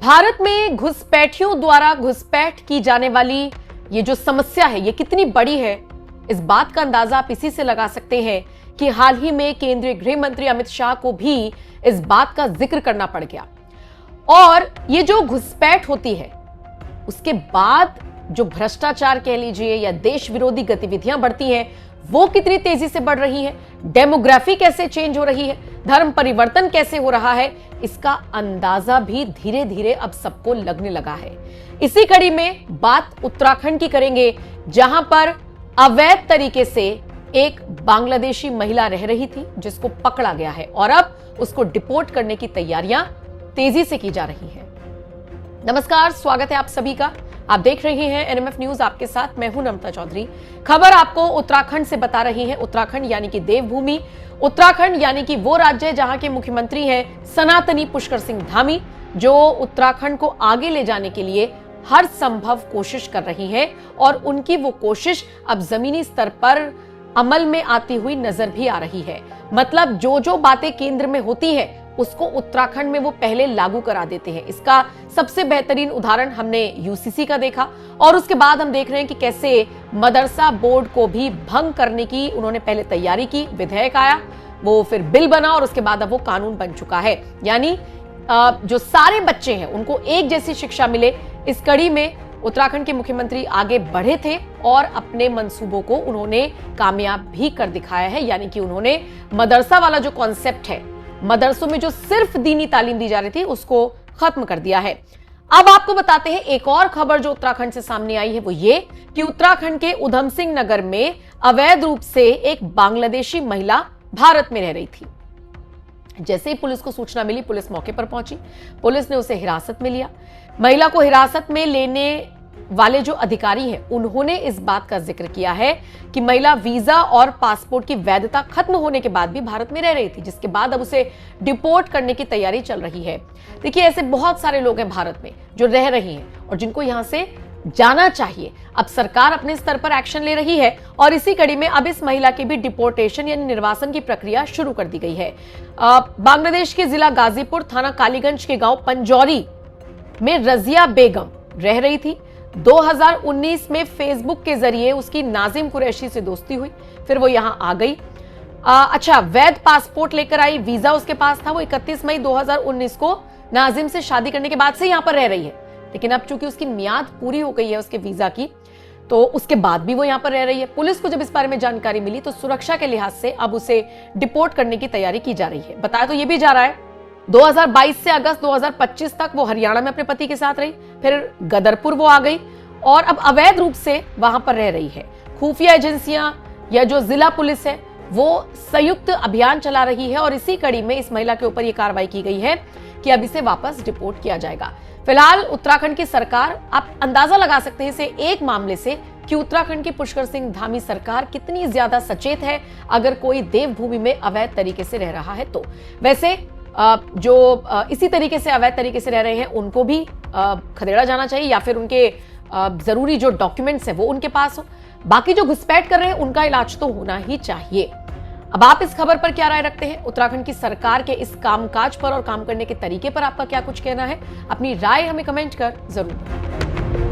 भारत में घुसपैठियों द्वारा घुसपैठ की जाने वाली ये जो समस्या है ये कितनी बड़ी है, इस बात का अंदाजा आप इसी से लगा सकते हैं कि हाल ही में केंद्रीय गृह मंत्री अमित शाह को भी इस बात का जिक्र करना पड़ गया। और ये जो घुसपैठ होती है उसके बाद जो भ्रष्टाचार कह लीजिए या देश विरोधी गतिविधियां बढ़ती हैं वो कितनी तेजी से बढ़ रही है, डेमोग्राफी कैसे चेंज हो रही है, धर्म परिवर्तन कैसे हो रहा है, इसका अंदाजा भी धीरे धीरे अब सबको लगने लगा है। इसी कड़ी में बात उत्तराखंड की करेंगे, जहां पर अवैध तरीके से एक बांग्लादेशी महिला रह रही थी जिसको पकड़ा गया है और अब उसको डिपोर्ट करने की तैयारियां तेजी से की जा रही है। नमस्कार, स्वागत है आप सभी का। आप देख रहे हैं एनएमएफ न्यूज, आपके साथ मैं हूं नमता चौधरी। खबर आपको उत्तराखंड से बता रही है। उत्तराखंड यानी कि देवभूमि, उत्तराखंड यानी कि वो राज्य जहां के मुख्यमंत्री हैं सनातनी पुष्कर सिंह धामी, जो उत्तराखंड को आगे ले जाने के लिए हर संभव कोशिश कर रही हैं और उनकी वो कोशिश अब जमीनी स्तर पर अमल में आती हुई नजर भी आ रही है। मतलब जो जो बातें केंद्र में होती है उसको उत्तराखंड में वो पहले लागू करा देते हैं। इसका सबसे बेहतरीन उदाहरण हमने यूसीसी का देखा और उसके बाद हम देख रहे हैं कि कैसे मदरसा बोर्ड को भी भंग करने की उन्होंने पहले तैयारी की। विधेयक आया, वो फिर बिल बना और उसके बाद अब वो कानून बन चुका है। यानी जो सारे बच्चे हैं उनको एक जैसी शिक्षा मिले, इस कड़ी में उत्तराखंड के मुख्यमंत्री आगे बढ़े थे और अपने मंसूबों को उन्होंने कामयाब भी कर दिखाया है। यानी कि उन्होंने मदरसा वाला जो कॉन्सेप्ट है, मदरसों में जो सिर्फ दीनी तालीम दी जा रही थी, उसको खत्म कर दिया है। अब आपको बताते हैं एक और खबर जो उत्तराखंड से सामने आई है, वो ये कि उत्तराखंड के उधम सिंह नगर में अवैध रूप से एक बांग्लादेशी महिला भारत में रह रही थी। जैसे ही पुलिस को सूचना मिली, पुलिस मौके पर पहुंची, पुलिस ने उसे हिरासत में लिया। महिला को हिरासत में लेने वाले जो अधिकारी हैं उन्होंने इस बात का जिक्र किया है कि महिला वीजा और पासपोर्ट की वैधता खत्म होने के बाद भी भारत में रह रही थी, जिसके बाद अब उसे डिपोर्ट करने की तैयारी चल रही है। देखिए, ऐसे बहुत सारे लोग हैं भारत में जो रह रही हैं और जिनको यहां से जाना चाहिए। अब सरकार अपने स्तर पर एक्शन ले रही है और इसी कड़ी में अब इस महिला की भी डिपोर्टेशन यानी निर्वासन की प्रक्रिया शुरू कर दी गई है। बांग्लादेश के जिला गाजीपुर, थाना कालीगंज के गांव पंजौरी में रजिया बेगम रह रही थी। 2019 में फेसबुक के जरिए उसकी नाजिम कुरैशी से दोस्ती हुई, फिर वो यहां आ गई। वैध पासपोर्ट लेकर आई, वीजा उसके पास था। वो 31 मई 2019 को नाजिम से शादी करने के बाद से यहां पर रह रही है, लेकिन अब चूंकि उसकी मियाद पूरी हो गई है उसके वीजा की, तो उसके बाद भी वो यहां पर रह रही है। पुलिस को जब इस बारे में जानकारी मिली तो सुरक्षा के लिहाज से अब उसे डिपोर्ट करने की तैयारी की जा रही है। बताया तो ये भी जा रहा है 2022 से अगस्त 2025 तक वो हरियाणा में अपने पति के साथ रही, फिर गदरपुर वो आ गई और अब अवैध रूप से वहां पर रह रही है। खुफिया एजेंसियां या जो जिला पुलिस है वो संयुक्त अभियान चला रही है और इसी कड़ी में इस महिला के ऊपर ये कार्रवाई की गई है कि अब इसे वापस डिपोर्ट किया जाएगा। फिलहाल उत्तराखंड की सरकार, आप अंदाजा लगा सकते हैं इसे एक मामले से कि उत्तराखंड की पुष्कर सिंह धामी सरकार कितनी ज्यादा सचेत है अगर कोई देवभूमि में अवैध तरीके से रह रहा है तो। वैसे जो इसी तरीके से अवैध तरीके से रह रहे हैं उनको भी खदेड़ा जाना चाहिए या फिर उनके जरूरी जो डॉक्यूमेंट्स हैं वो उनके पास हो। बाकी जो घुसपैठ कर रहे हैं उनका इलाज तो होना ही चाहिए। अब आप इस खबर पर क्या राय रखते हैं? उत्तराखंड की सरकार के इस कामकाज पर और काम करने के तरीके पर आपका क्या कुछ कहना है? अपनी राय हमें कमेंट कर जरूर दें।